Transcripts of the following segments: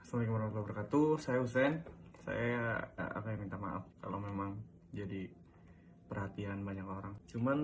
Assalamualaikum warahmatullahi wabarakatuh. Saya Husen. Saya akan minta maaf kalau memang jadi perhatian banyak orang.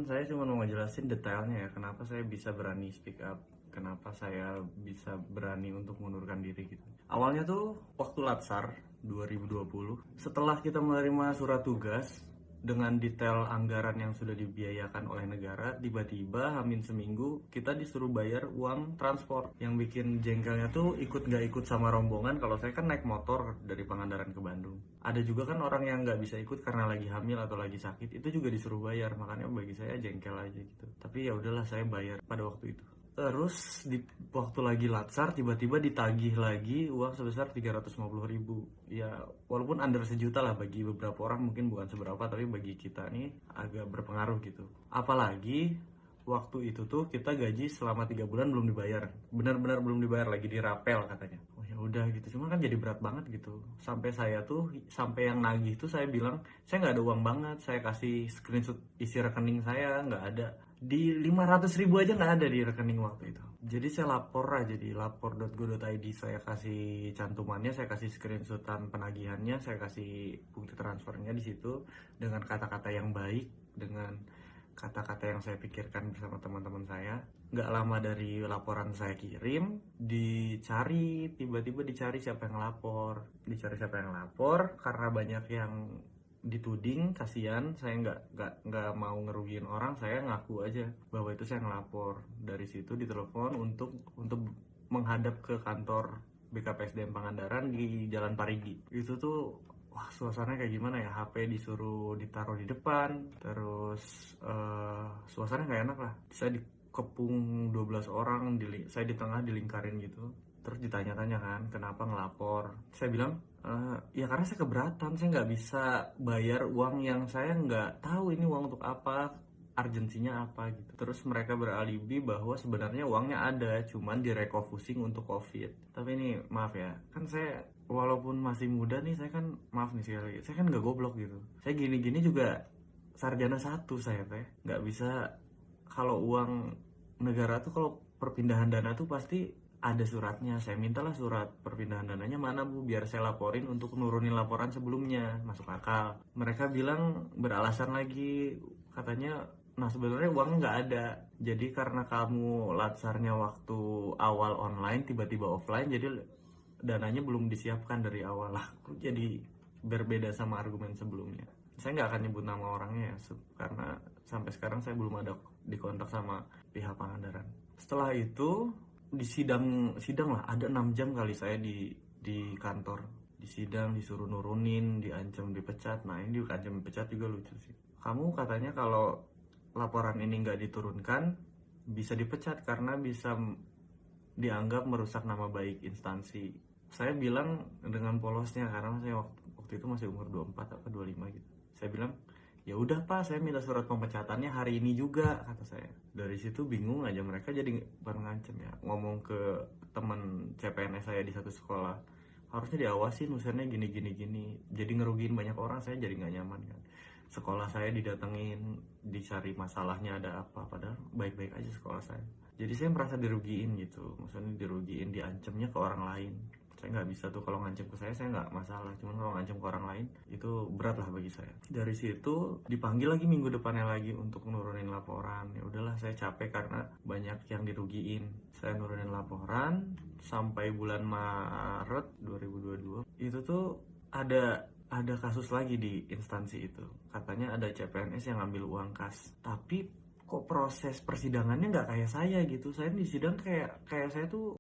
Saya cuma mau ngejelasin detailnya ya, kenapa saya bisa berani speak up, kenapa saya bisa berani untuk mengundurkan diri gitu. Awalnya tuh waktu Latsar 2020, setelah kita menerima surat tugas dengan detail anggaran yang sudah dibiayakan oleh negara, tiba-tiba hamin seminggu kita disuruh bayar uang transport. Yang bikin jengkelnya tuh nggak ikut sama rombongan. Kalau saya kan naik motor dari Pangandaran ke Bandung. Ada juga kan orang yang nggak bisa ikut karena lagi hamil atau lagi sakit, itu juga disuruh bayar. Makanya bagi saya jengkel aja gitu. Tapi ya udahlah, saya bayar pada waktu itu. Terus di waktu lagi Latsar tiba-tiba ditagih lagi uang sebesar 350.000. Ya walaupun under sejuta lah, bagi beberapa orang mungkin bukan seberapa, tapi bagi kita nih agak berpengaruh gitu. Apalagi waktu itu tuh kita gaji selama 3 bulan belum dibayar, benar-benar belum dibayar, lagi dirapel katanya. Oh ya udah gitu, cuma kan jadi berat banget gitu. Sampai yang nagih tuh saya bilang saya nggak ada uang banget, saya kasih screenshot isi rekening saya nggak ada, di 500.000 aja nggak ada di rekening waktu itu. Jadi saya lapor aja di lapor.go.id, saya kasih cantumannya, saya kasih screenshotan penagihannya, saya kasih bukti transfernya di situ dengan kata-kata yang baik, dengan kata-kata yang saya pikirkan bersama teman-teman saya. Nggak lama dari laporan saya kirim, tiba-tiba dicari siapa yang lapor, karena banyak yang dituding. Kasihan, saya nggak mau ngerugiin orang, saya ngaku aja bahwa itu saya ngelapor. Dari situ ditelepon untuk menghadap ke kantor BKPSDM Pangandaran di Jalan Parigi. Itu tuh wah, suasananya kayak gimana ya, HP disuruh ditaruh di depan, terus suasana nggak enak lah. Saya dikepung 12 orang, saya di tengah dilingkarin gitu. Terus ditanya-tanya kan kenapa ngelapor. Saya bilang ya karena saya keberatan, saya nggak bisa bayar uang yang saya nggak tahu ini uang untuk apa, urgensinya apa gitu. Terus mereka beralibi bahwa sebenarnya uangnya ada, cuman direfocusing untuk COVID. Tapi ini maaf ya, kan saya walaupun masih muda nih, saya kan maaf nih sekali, saya kan nggak goblok gitu. Saya gini-gini juga sarjana satu saya teh, nggak bisa. Kalau uang negara tuh, kalau perpindahan dana tuh pasti ada suratnya. Saya mintalah surat perpindahan dananya, mana bu, biar saya laporin untuk nurunin laporan sebelumnya. Masuk akal. Mereka bilang beralasan lagi, katanya nah sebenarnya uangnya nggak ada, jadi karena kamu latsarnya waktu awal online tiba-tiba offline, jadi dananya belum disiapkan dari awal lah. Jadi berbeda sama argumen sebelumnya. Saya nggak akan nyebut nama orangnya ya, karena sampai sekarang saya belum ada dikontak sama pihak Pangandaran. Setelah itu di sidang lah, ada 6 jam kali saya di kantor, di sidang, disuruh nurunin, diancam dipecat. Nah ini diancam dipecat juga lucu sih. Kamu katanya kalau laporan ini nggak diturunkan bisa dipecat karena bisa dianggap merusak nama baik instansi. Saya bilang dengan polosnya, karena saya waktu itu masih umur 24 atau 25 gitu. Saya bilang ya udah pak, saya minta surat pemecatannya hari ini juga, kata saya. Dari situ bingung aja mereka, jadi baru ngancem ya, ngomong ke teman CPNS saya di satu sekolah, harusnya diawasin usernya gini, jadi ngerugiin banyak orang. Saya jadi nggak nyaman kan, sekolah saya didatengin, dicari masalahnya ada apa, padahal baik-baik aja sekolah saya. Jadi saya merasa dirugiin gitu, maksudnya dirugiin, diancamnya ke orang lain. Saya nggak bisa tuh, kalau ngancam ke saya nggak masalah, cuman kalau ngancam ke orang lain itu berat lah bagi saya. Dari situ dipanggil lagi minggu depannya lagi untuk nurunin laporan. Ya udahlah, saya capek karena banyak yang dirugiin. Saya nurunin laporan sampai bulan Maret 2022. Itu tuh ada kasus lagi di instansi itu, katanya ada CPNS yang ngambil uang kas. Tapi kok proses persidangannya nggak kayak saya gitu. Saya di sidang kayak saya tuh